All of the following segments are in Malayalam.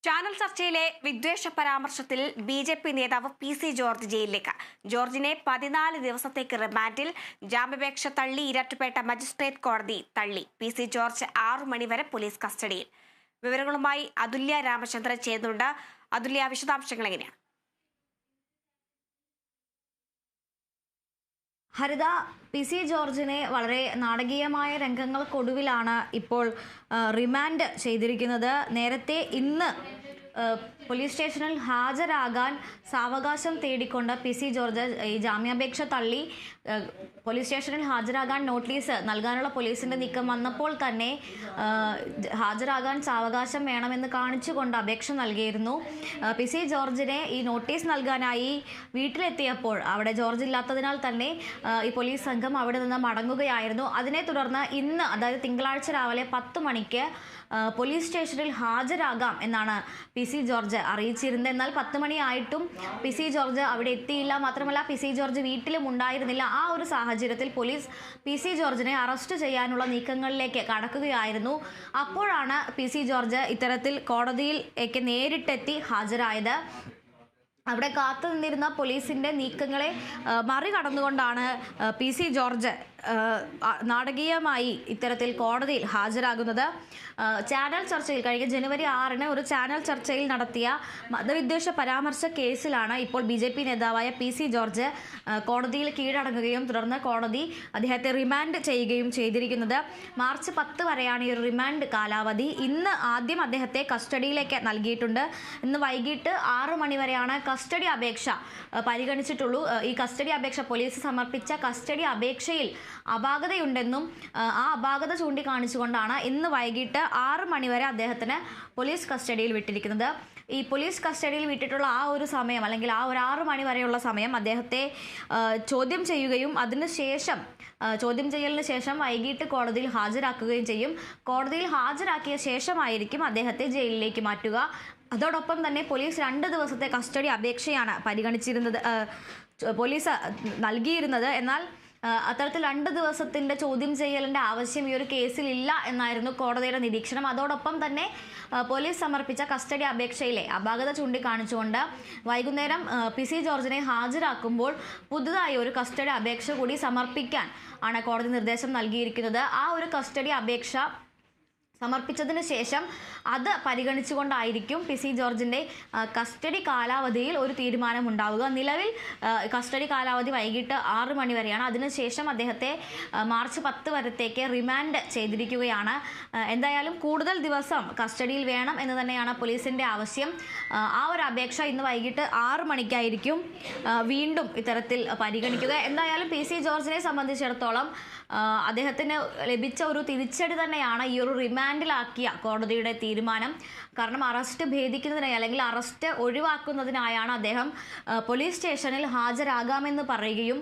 ചാനൽ ചർച്ചയിലെ വിദ്വേഷ പരാമർശത്തിൽ ബി.ജെ.പി. നേതാവ് പി.സി. ജോർജ് ജയിലിലേക്ക്. ജോർജിനെ 14 ദിവസത്തേക്ക് റിമാൻഡിൽ. ജാമ്യാപേക്ഷ തള്ളി ഇരാറ്റുപേട്ട മജിസ്ട്രേറ്റ് കോടതി തള്ളി. പി.സി. ജോർജ് 6 മണി വരെ പോലീസ് കസ്റ്റഡിയിൽ. വിവരങ്ങളുമായി അതുല്യ രാമചന്ദ്രൻ ചേരുന്നുണ്ട്. അതുല്യ, വിശദാംശങ്ങൾ എങ്ങനെയാണ്? ഹരിത, പി.സി. ജോർജിനെ വളരെ നാടകീയമായ രംഗങ്ങൾക്കൊടുവിലാണ് ഇപ്പോൾ റിമാൻഡ് ചെയ്തിരിക്കുന്നത്. നേരത്തെ ഇന്ന് പോലീസ് സ്റ്റേഷനിൽ ഹാജരാകാൻ സാവകാശം തേടിക്കൊണ്ട് പി.സി. ജോർജ് ഈ ജാമ്യാപേക്ഷ തള്ളി പോലീസ് സ്റ്റേഷനിൽ ഹാജരാകാൻ നോട്ടീസ് നൽകാനുള്ള പോലീസിന്റെ നീക്കം വന്നപ്പോൾ തന്നെ ഹാജരാകാൻ സാവകാശം വേണമെന്ന് കാണിച്ചുകൊണ്ട് അപേക്ഷ നൽകിയിരുന്നു. പി.സി. ജോർജിനെ ഈ നോട്ടീസ് നൽകാനായി വീട്ടിലെത്തിയപ്പോൾ അവിടെ ജോർജ് ഇല്ലാത്തതിനാൽ തന്നെ ഈ പോലീസ് സംഘം അവിടെ നിന്ന് മടങ്ങുകയായിരുന്നു. അതിനെ തുടർന്ന് ഇന്ന്, അതായത് തിങ്കളാഴ്ച രാവിലെ 10 മണിക്ക് പോലീസ് സ്റ്റേഷനിൽ ഹാജരാകാം എന്നാണ് പി.സി. ജോർജ് അറിയിച്ചിരുന്നത്. എന്നാൽ 10 മണിയായിട്ടും പി.സി. ജോർജ് അവിടെ എത്തിയില്ല. മാത്രമല്ല, പി.സി. ജോർജ് വീട്ടിലും ഉണ്ടായിരുന്നില്ല. ആ ഒരു സാഹചര്യത്തിൽ പോലീസ് പി.സി. ജോർജിനെ അറസ്റ്റ് ചെയ്യാനുള്ള നീക്കങ്ങളിലേക്ക് കടക്കുകയായിരുന്നു. അപ്പോഴാണ് പി.സി. ജോർജ് ഇത്തരത്തിൽ കോടതിയിലേക്ക് നേരിട്ടെത്തി ഹാജരായത്. അവിടെ കാത്തു നിന്നിരുന്ന പോലീസിന്റെ നീക്കങ്ങളെ മറികടന്നുകൊണ്ടാണ് പി.സി. ജോർജ് നാടകീയമായി ഇത്തരത്തിൽ കോടതിയിൽ ഹാജരാകുന്നത്. ചാനൽ ചർച്ചയിൽ കഴിഞ്ഞ ജനുവരി 6-ന് ഒരു ചാനൽ ചർച്ചയിൽ നടത്തിയ മതവിദ്വേഷ പരാമർശ കേസിലാണ് ഇപ്പോൾ ബി.ജെ.പി. നേതാവായ പി.സി. ജോർജ് കോടതിയിൽ കീഴടങ്ങുകയും തുടർന്ന് കോടതി അദ്ദേഹത്തെ റിമാൻഡ് ചെയ്യുകയും ചെയ്തിരിക്കുന്നത്. മാർച്ച് 10 വരെയാണ് ഈ ഒരു റിമാൻഡ് കാലാവധി. ഇന്ന് ആദ്യം അദ്ദേഹത്തെ കസ്റ്റഡിയിലേക്ക് നൽകിയിട്ടുണ്ട്. ഇന്ന് വൈകിട്ട് 6 മണി വരെയാണ് കസ്റ്റഡി അപേക്ഷ പരിഗണിച്ചിട്ടുള്ളൂ. ഈ കസ്റ്റഡി അപേക്ഷ, പോലീസ് സമർപ്പിച്ച കസ്റ്റഡി അപേക്ഷയിൽ അപാകതയുണ്ടെന്നും ആ അപാകത ചൂണ്ടിക്കാണിച്ചുകൊണ്ടാണ് ഇന്ന് വൈകിട്ട് 6 മണി വരെ അദ്ദേഹത്തിന് പോലീസ് കസ്റ്റഡിയിൽ വിട്ടിരിക്കുന്നത്. ഈ പോലീസ് കസ്റ്റഡിയിൽ വിട്ടിട്ടുള്ള ആ ഒരു സമയം, അല്ലെങ്കിൽ ആ ഒരു 6 മണി വരെയുള്ള സമയം അദ്ദേഹത്തെ ചോദ്യം ചെയ്യുകയും അതിനുശേഷം ചോദ്യം ചെയ്യലിന് ശേഷം വൈകിട്ട് കോടതിയിൽ ഹാജരാക്കുകയും ചെയ്യും. കോടതിയിൽ ഹാജരാക്കിയ ശേഷമായിരിക്കും അദ്ദേഹത്തെ ജയിലിലേക്ക് മാറ്റുക. അതോടൊപ്പം തന്നെ പോലീസ് 2 ദിവസത്തെ കസ്റ്റഡി അപേക്ഷയാണ് പരിഗണിച്ചിരുന്നത്, പോലീസ് നൽകിയിരുന്നത്. എന്നാൽ അത്തരത്തിൽ 2 ദിവസത്തിൻ്റെ ചോദ്യം ചെയ്യലിൻ്റെ ആവശ്യം ഈ ഒരു കേസിൽ ഇല്ല എന്നായിരുന്നു കോടതിയുടെ നിരീക്ഷണം. അതോടൊപ്പം തന്നെ പോലീസ് സമർപ്പിച്ച കസ്റ്റഡി അപേക്ഷയിലെ അപാകത ചൂണ്ടിക്കാണിച്ചുകൊണ്ട് വൈകുന്നേരം പി.സി. ജോർജിനെ ഹാജരാക്കുമ്പോൾ പുതുതായി ഒരു കസ്റ്റഡി അപേക്ഷ കൂടി സമർപ്പിക്കാൻ ആണ് കോടതി നിർദ്ദേശം നൽകിയിരിക്കുന്നത്. ആ ഒരു കസ്റ്റഡി അപേക്ഷ സമർപ്പിച്ചതിന് ശേഷം അത് പരിഗണിച്ചുകൊണ്ടായിരിക്കും പി.സി. ജോർജിൻ്റെ കസ്റ്റഡി കാലാവധിയിൽ ഒരു തീരുമാനമുണ്ടാവുക. നിലവിൽ കസ്റ്റഡി കാലാവധി വൈകിട്ട് 6 മണി വരെയാണ്. അതിനുശേഷം അദ്ദേഹത്തെ മാർച്ച് 10 വരത്തേക്ക് റിമാൻഡ് ചെയ്തിരിക്കുകയാണ്. എന്തായാലും കൂടുതൽ ദിവസം കസ്റ്റഡിയിൽ വേണം എന്ന് തന്നെയാണ് പോലീസിൻ്റെ ആവശ്യം. ആ ഒരു അപേക്ഷ ഇന്ന് വൈകിട്ട് 6 മണിക്കായിരിക്കും വീണ്ടും ഇത്തരത്തിൽ പരിഗണിക്കുക. എന്തായാലും പി.സി. ജോർജിനെ സംബന്ധിച്ചിടത്തോളം അദ്ദേഹത്തിന് ലഭിച്ച ഒരു തിരിച്ചടി തന്നെയാണ് ഈ ഒരു റിമാൻഡിലാക്കിയ കോടതിയുടെ തീരുമാനം. കാരണം അറസ്റ്റ് ഭേദിക്കുന്നതിനായി, അല്ലെങ്കിൽ അറസ്റ്റ് ഒഴിവാക്കുന്നതിനായാണ് അദ്ദേഹം പോലീസ് സ്റ്റേഷനിൽ ഹാജരാകാമെന്ന് പറയുകയും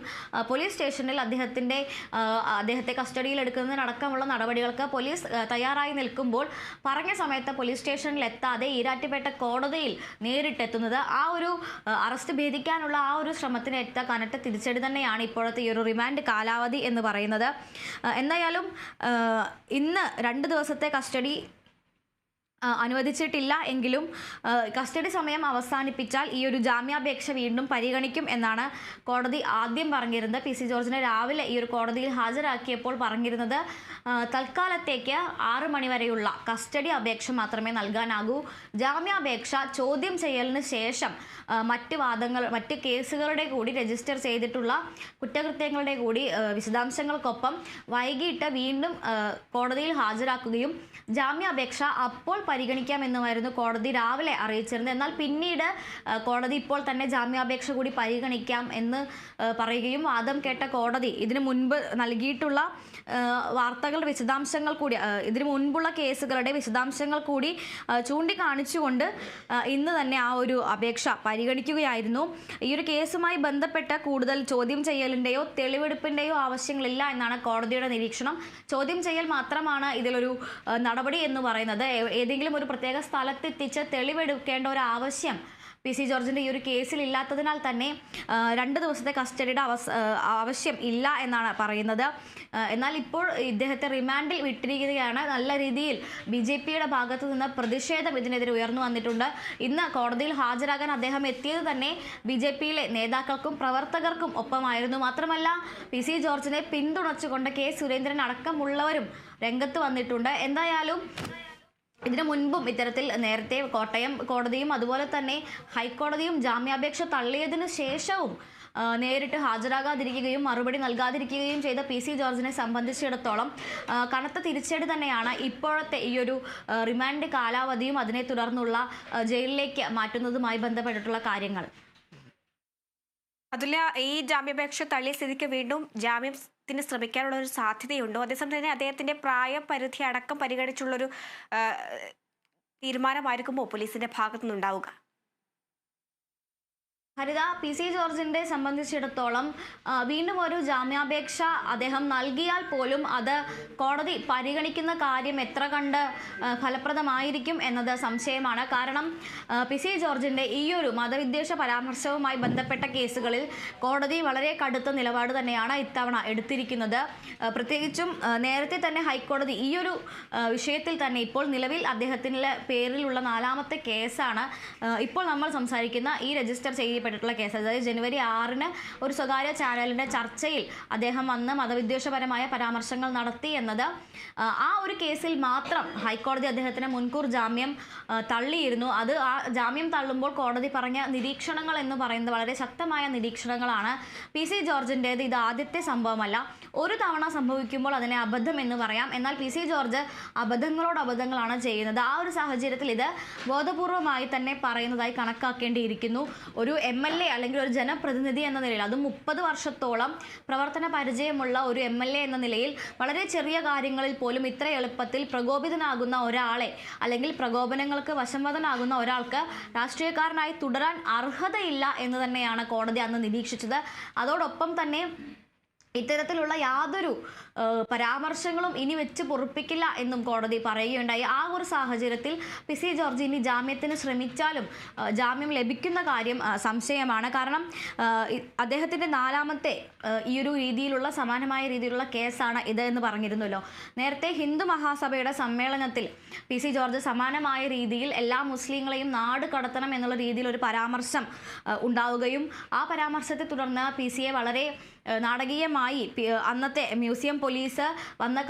പോലീസ് സ്റ്റേഷനിൽ അദ്ദേഹത്തെ കസ്റ്റഡിയിൽ എടുക്കുന്നതിനടക്കമുള്ള നടപടികൾക്ക് പോലീസ് തയ്യാറായി നിൽക്കുമ്പോൾ പറഞ്ഞ സമയത്ത് പോലീസ് സ്റ്റേഷനിൽ എത്താതെ ഈരാറ്റുപേട്ട കോടതിയിൽ നേരിട്ടെത്തുന്നത് ആ ഒരു അറസ്റ്റ് ഭേദിക്കാനുള്ള ആ ഒരു ശ്രമത്തിനേറ്റ കനത്ത തിരിച്ചടി തന്നെയാണ് ഇപ്പോഴത്തെ ഈ ഒരു റിമാൻഡ് കാലാവധി എന്ന് പറയുന്നത്. എന്തായാലും ഇന്ന് 2 ദിവസത്തെ കസ്റ്റഡി അനുവദിച്ചിട്ടില്ല എങ്കിലും കസ്റ്റഡി സമയം അവസാനിപ്പിച്ചാൽ ഈ ഒരു ജാമ്യാപേക്ഷ വീണ്ടും പരിഗണിക്കും എന്നാണ് കോടതി ആദ്യം പറഞ്ഞിരുന്നത്. പി.സി. ജോർജിനെ രാവിലെ ഈ ഒരു കോടതിയിൽ ഹാജരാക്കിയപ്പോൾ പറഞ്ഞിരുന്നത് തൽക്കാലത്തേക്ക് 6 മണി വരെയുള്ള കസ്റ്റഡി അപേക്ഷ മാത്രമേ നൽകാനാകൂ. ജാമ്യാപേക്ഷ ചോദ്യം ചെയ്യലിന് ശേഷം മറ്റ് കേസുകളുടെ കൂടി രജിസ്റ്റർ ചെയ്തിട്ടുള്ള കുറ്റകൃത്യങ്ങളുടെ കൂടി വിശദാംശങ്ങൾക്കൊപ്പം വൈകിട്ട് വീണ്ടും കോടതിയിൽ ഹാജരാക്കുകയും ജാമ്യാപേക്ഷ അപ്പോൾ പരിഗണിക്കാമെന്നുമായിരുന്നു കോടതി രാവിലെ അറിയിച്ചിരുന്നത്. എന്നാൽ പിന്നീട് കോടതി ഇപ്പോൾ തന്നെ ജാമ്യാപേക്ഷ കൂടി പരിഗണിക്കാം എന്ന് പറയുകയും വാദം കേട്ട കോടതി ഇതിനു മുൻപ് നൽകിയിട്ടുള്ള വാർത്തകളുടെ വിശദാംശങ്ങൾ കൂടി, ഇതിനു മുൻപുള്ള കേസുകളുടെ വിശദാംശങ്ങൾ കൂടി ചൂണ്ടിക്കാണിച്ചുകൊണ്ട് ഇന്ന് തന്നെ ആ ഒരു അപേക്ഷ പരിഗണിക്കുകയായിരുന്നു. ഈ ഒരു കേസുമായി ബന്ധപ്പെട്ട് കൂടുതൽ ചോദ്യം ചെയ്യലിൻ്റെയോ തെളിവെടുപ്പിൻ്റെയോ ആവശ്യങ്ങളില്ല എന്നാണ് കോടതിയുടെ നിരീക്ഷണം. ചോദ്യം ചെയ്യൽ മാത്രമാണ് ഇതിലൊരു നടപടി എന്ന് പറയുന്നത്. ഏതെങ്കിലും ഏതെങ്കിലും ഒരു പ്രത്യേക സ്ഥലത്തെത്തിച്ച് തെളിവെടുക്കേണ്ട ഒരു ആവശ്യം PC ജോർജിൻ്റെ ഈ ഒരു കേസിൽ ഇല്ലാത്തതിനാൽ തന്നെ 2 ദിവസത്തെ കസ്റ്റഡിയുടെ ആവശ്യം ഇല്ല എന്നാണ് പറയുന്നത്. എന്നാൽ ഇപ്പോൾ ഇദ്ദേഹത്തെ റിമാൻഡിൽ വിട്ടിരിക്കുകയാണ്. നല്ല രീതിയിൽ BJPയുടെ ഭാഗത്തു നിന്ന് പ്രതിഷേധം ഇതിനെതിരെ ഉയർന്നു വന്നിട്ടുണ്ട്. ഇന്ന് കോടതിയിൽ ഹാജരാകാൻ അദ്ദേഹം എത്തിയത് തന്നെ BJPയിലെ നേതാക്കൾക്കും പ്രവർത്തകർക്കും ഒപ്പമായിരുന്നു. മാത്രമല്ല PC ജോർജിനെ പിന്തുണച്ചുകൊണ്ട് K സുരേന്ദ്രൻ അടക്കമുള്ളവരും രംഗത്ത് വന്നിട്ടുണ്ട്. എന്തായാലും ഇതിനു മുൻപും ഇത്തരത്തിൽ നേരത്തെ കോട്ടയം കോടതിയും അതുപോലെ തന്നെ ഹൈക്കോടതിയും ജാമ്യാപേക്ഷ തള്ളിയതിനു ശേഷവും നേരിട്ട് ഹാജരാകാതിരിക്കുകയും മറുപടി നൽകാതിരിക്കുകയും ചെയ്ത PC ജോർജിനെ സംബന്ധിച്ചിടത്തോളം കനത്ത തിരിച്ചടി തന്നെയാണ് ഇപ്പോഴത്തെ ഈ ഒരു റിമാൻഡ് കാലാവധിയും അതിനെ തുടർന്നുള്ള ജയിലിലേക്ക് മാറ്റുന്നതുമായി ബന്ധപ്പെട്ടിട്ടുള്ള കാര്യങ്ങൾ. അതുല, ഈ ജാമ്യാപേക്ഷ തള്ളിയ സ്ഥിതിക്ക് വീണ്ടും ജാമ്യത്തിന് ശ്രമിക്കാനുള്ള ഒരു സാധ്യതയുണ്ടോ? അതേസമയം തന്നെ അദ്ദേഹത്തിന്റെ പ്രായപരിധി അടക്കം പരിഗണിച്ചുള്ളൊരു തീരുമാനമായിരിക്കുമോ പോലീസിന്റെ ഭാഗത്തുനിന്നുണ്ടാവുക? ഹരിത, PC ജോർജിനെ സംബന്ധിച്ചിടത്തോളം വീണ്ടും ഒരു ജാമ്യാപേക്ഷ അദ്ദേഹം നൽകിയാൽ പോലും അത് കോടതി പരിഗണിക്കുന്ന കാര്യം എത്ര കണ്ട് ഫലപ്രദമായിരിക്കും എന്നത് സംശയമാണ്. കാരണം PC ജോർജിൻ്റെ ഈ ഒരു മതവിദ്വേഷ പരാമർശവുമായി ബന്ധപ്പെട്ട കേസുകളിൽ കോടതി വളരെ കടുത്ത നിലപാട് തന്നെയാണ് ഇത്തവണ എടുത്തിരിക്കുന്നത്. പ്രത്യേകിച്ചും നേരത്തെ തന്നെ ഹൈക്കോടതി ഈ ഒരു വിഷയത്തിൽ തന്നെ ഇപ്പോൾ നിലവിൽ അദ്ദേഹത്തിൻ്റെ പേരിലുള്ള 4ാമത്തെ കേസാണ് ഇപ്പോൾ നമ്മൾ സംസാരിക്കുന്ന ഈ രജിസ്റ്റർ ചെയ്യപ്പെട്ടിട്ടുള്ള കേസ്. അതായത് ജനുവരി 6-ന് ഒരു സ്വകാര്യ ചാനലിൻ്റെ ചർച്ചയിൽ അദ്ദേഹം വന്ന് മതവിദ്വേഷപരമായ പരാമർശങ്ങൾ നടത്തി എന്നത് ആ ഒരു കേസിൽ മാത്രം ഹൈക്കോടതി അദ്ദേഹത്തിന് മുൻകൂർ ജാമ്യം തള്ളിയിരുന്നു. അത് ആ ജാമ്യം തള്ളുമ്പോൾ കോടതി പറഞ്ഞ നിരീക്ഷണങ്ങൾ എന്ന് പറയുന്നത് വളരെ ശക്തമായ നിരീക്ഷണങ്ങളാണ്. PC ജോർജിൻ്റേത് ഇത് ആദ്യത്തെ സംഭവമല്ല. ഒരു തവണ സംഭവിക്കുമ്പോൾ അതിനെ അബദ്ധം എന്ന് പറയാം. എന്നാൽ PC ജോർജ് അബദ്ധങ്ങളോട് അബദ്ധങ്ങളാണ് ചെയ്യുന്നത്. ആ ഒരു സാഹചര്യത്തിൽ ഇത് ബോധപൂർവമായി തന്നെ പറയുന്നതായി കണക്കാക്കേണ്ടിയിരിക്കുന്നു. ഒരു MLA അല്ലെങ്കിൽ ഒരു ജനപ്രതിനിധി എന്ന നിലയിൽ, അതും 30 വർഷത്തോളം പ്രവർത്തന പരിചയമുള്ള ഒരു MLA എന്ന നിലയിൽ വളരെ ചെറിയ കാര്യങ്ങളിൽ പോലും ഇത്ര എളുപ്പത്തിൽ പ്രകോപിതനാകുന്ന ഒരാളെ അല്ലെങ്കിൽ പ്രകോപനങ്ങൾക്ക് വശംവദനാകുന്ന ഒരാൾക്ക് രാഷ്ട്രീയക്കാരനായി തുടരാൻ അർഹതയില്ല എന്ന് തന്നെയാണ് കോടതി അന്ന് നിരീക്ഷിച്ചത്. അതോടൊപ്പം തന്നെ ഇത്തരത്തിലുള്ള യാതൊരു പരാമർശങ്ങളും ഇനി വെച്ച് പൊറുപ്പിക്കില്ല എന്നും കോടതി പറയുകയുണ്ടായി. ആ ഒരു സാഹചര്യത്തിൽ PC ജോർജ് ഇനി ജാമ്യത്തിന് ശ്രമിച്ചാലും ജാമ്യം ലഭിക്കുന്ന കാര്യം സംശയമാണ്. കാരണം അദ്ദേഹത്തിൻ്റെ 4ാമത്തെ ഈ ഒരു രീതിയിലുള്ള സമാനമായ രീതിയിലുള്ള കേസാണ് ഇത് എന്ന് പറഞ്ഞിരുന്നല്ലോ. നേരത്തെ ഹിന്ദു മഹാസഭയുടെ സമ്മേളനത്തിൽ PC ജോർജ് സമാനമായ രീതിയിൽ എല്ലാ മുസ്ലിങ്ങളെയും നാട് കടത്തണം എന്നുള്ള രീതിയിൽ ഒരു പരാമർശം ഉണ്ടാവുകയും ആ പരാമർശത്തെ തുടർന്ന് PCയെ വളരെ നാടകീയമായി അന്നത്തെ മ്യൂസിയം പോലീസ് വന്ന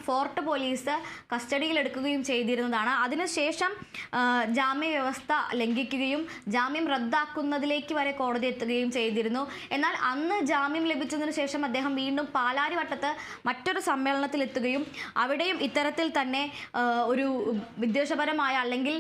ഫോർട്ട് പോലീസ് കസ്റ്റഡിയിലെടുക്കുകയും ചെയ്തിരുന്നതാണ്. അതിനുശേഷം ജാമ്യ വ്യവസ്ഥ ലംഘിക്കുകയും ജാമ്യം റദ്ദാക്കുന്നതിലേക്ക് വരെ കോടതി എത്തുകയും ചെയ്തിരുന്നു. എന്നാൽ അന്ന് ജാമ്യം ലഭിച്ചതിനു ശേഷം അദ്ദേഹം വീണ്ടും പാലാരിവട്ടത്ത് മറ്റൊരു സമ്മേളനത്തിൽ എത്തുകയും അവിടെയും ഇത്തരത്തിൽ തന്നെ ഒരു വിദ്വേഷപരമായ അല്ലെങ്കിൽ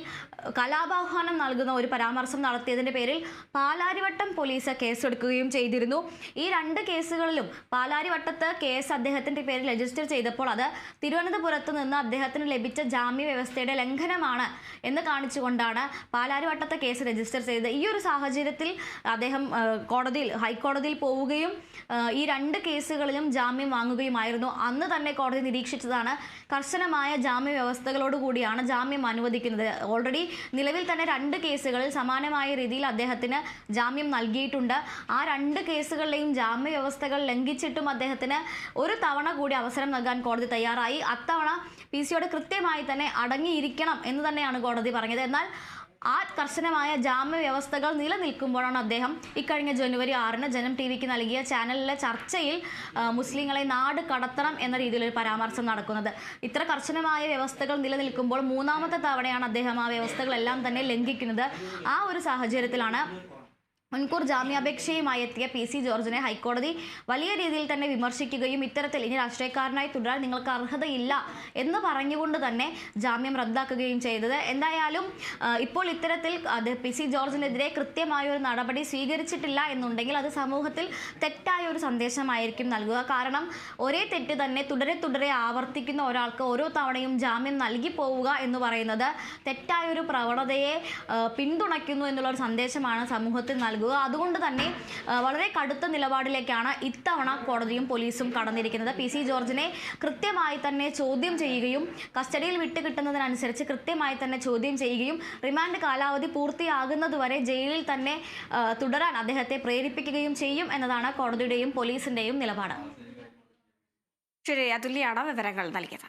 കലാപാഹ്വാനം നൽകുന്ന ഒരു പരാമർശം നടത്തിയതിൻ്റെ പേരിൽ പാലാരിവട്ടം പോലീസ് കേസെടുക്കുകയും ചെയ്തിരുന്നു. ഈ 2 കേസുകളിലും പാലാരിവട്ടത്ത് കേസ് അദ്ദേഹത്തിൻ്റെ പേരിൽ രജിസ്റ്റർ ചെയ്തപ്പോൾ അത് തിരുവനന്തപുരത്ത് നിന്ന് അദ്ദേഹത്തിന് ലഭിച്ച ജാമ്യ വ്യവസ്ഥയുടെ ലംഘനമാണ് എന്ന് കാണിച്ചുകൊണ്ടാണ് പാലാരിവട്ടത്തെ കേസ് രജിസ്റ്റർ ചെയ്തത്. ഈ ഒരു സാഹചര്യത്തിൽ അദ്ദേഹം ഹൈക്കോടതിയിൽ പോവുകയും ഈ 2 കേസുകളിലും ജാമ്യം വാങ്ങുകയുമായിരുന്നു. അന്ന് തന്നെ കോടതി നിരീക്ഷിച്ചതാണ് കർശനമായ ജാമ്യ വ്യവസ്ഥകളോട് കൂടിയാണ് ജാമ്യം അനുവദിക്കുന്നത്. ഓൾറെഡി നിലവിൽ തന്നെ 2 കേസുകളിൽ സമാനമായ രീതിയിൽ അദ്ദേഹത്തിന് ജാമ്യം നൽകിയിട്ടുണ്ട്. ആ 2 കേസുകളിലെയും ജാമ്യ വ്യവസ്ഥകൾ ലംഘിച്ചിട്ടും അദ്ദേഹത്തിന് ഒരു തവണ കൂടി അവസരം നൽകാൻ കോടതി തയ്യാറായി. അത്തവണ PCയോട് കൃത്യമായി തന്നെ അടങ്ങിയിരിക്കണം എന്ന് തന്നെയാണ് കോടതി പറഞ്ഞത്. എന്നാൽ ആ കർശനമായ ജാമ്യ വ്യവസ്ഥകൾ നിലനിൽക്കുമ്പോഴാണ് അദ്ദേഹം ഇക്കഴിഞ്ഞ ജനുവരി 6-ന് ജനം TVക്ക് നൽകിയ ചാനലിലെ ചർച്ചയിൽ മുസ്ലിങ്ങളെ നാട് കടത്തണം എന്ന രീതിയിലൊരു പരാമർശം നടക്കുന്നത്. ഇത്ര കർശനമായ വ്യവസ്ഥകൾ നിലനിൽക്കുമ്പോൾ 3ാമത്തെ തവണയാണ് അദ്ദേഹം ആ വ്യവസ്ഥകളെല്ലാം തന്നെ ലംഘിക്കുന്നത്. ആ ഒരു സാഹചര്യത്തിലാണ് മുൻകൂർ ജാമ്യാപേക്ഷയുമായി എത്തിയ PC ജോർജിനെ ഹൈക്കോടതി വലിയ രീതിയിൽ തന്നെ വിമർശിക്കുകയും ഇത്തരത്തിൽ ഇനി രാഷ്ട്രീയക്കാരനായി തുടരാൻ നിങ്ങൾക്ക് അർഹതയില്ല എന്ന് പറഞ്ഞുകൊണ്ട് തന്നെ ജാമ്യം റദ്ദാക്കുകയും ചെയ്തത്. എന്തായാലും ഇപ്പോൾ ഇത്തരത്തിൽ PC ജോർജിനെതിരെ കൃത്യമായ ഒരു നടപടി സ്വീകരിച്ചിട്ടില്ല എന്നുണ്ടെങ്കിൽ അത് സമൂഹത്തിൽ തെറ്റായ ഒരു സന്ദേശമായിരിക്കും നൽകുക. കാരണം ഒരേ തെറ്റ് തന്നെ തുടരെ ആവർത്തിക്കുന്ന ഒരാൾക്ക് ഓരോ തവണയും ജാമ്യം നൽകി പോവുക എന്ന് പറയുന്നത് തെറ്റായൊരു പ്രവണതയെ പിന്തുണയ്ക്കുന്നു എന്നുള്ളൊരു സന്ദേശമാണ് സമൂഹത്തിൽ നൽകുക. നൽകുക. അതുകൊണ്ട് തന്നെ വളരെ കടുത്ത നിലപാടിലേക്കാണ് ഇത്തവണ കോടതിയും പോലീസും കടന്നിരിക്കുന്നത്. PC ജോർജിനെ കൃത്യമായി തന്നെ ചോദ്യം ചെയ്യുകയും കസ്റ്റഡിയിൽ വിട്ടുകിട്ടുന്നതിനനുസരിച്ച് കൃത്യമായി തന്നെ ചോദ്യം ചെയ്യുകയും റിമാൻഡ് കാലാവധി പൂർത്തിയാകുന്നതുവരെ ജയിലിൽ തന്നെ തുടരാൻ അദ്ദേഹത്തെ പ്രേരിപ്പിക്കുകയും ചെയ്യും എന്നതാണ് കോടതിയുടെയും പോലീസിന്റെയും നിലപാട്. ശരി, അതുല്യാണ് വിവരങ്ങൾ നൽകിയത്.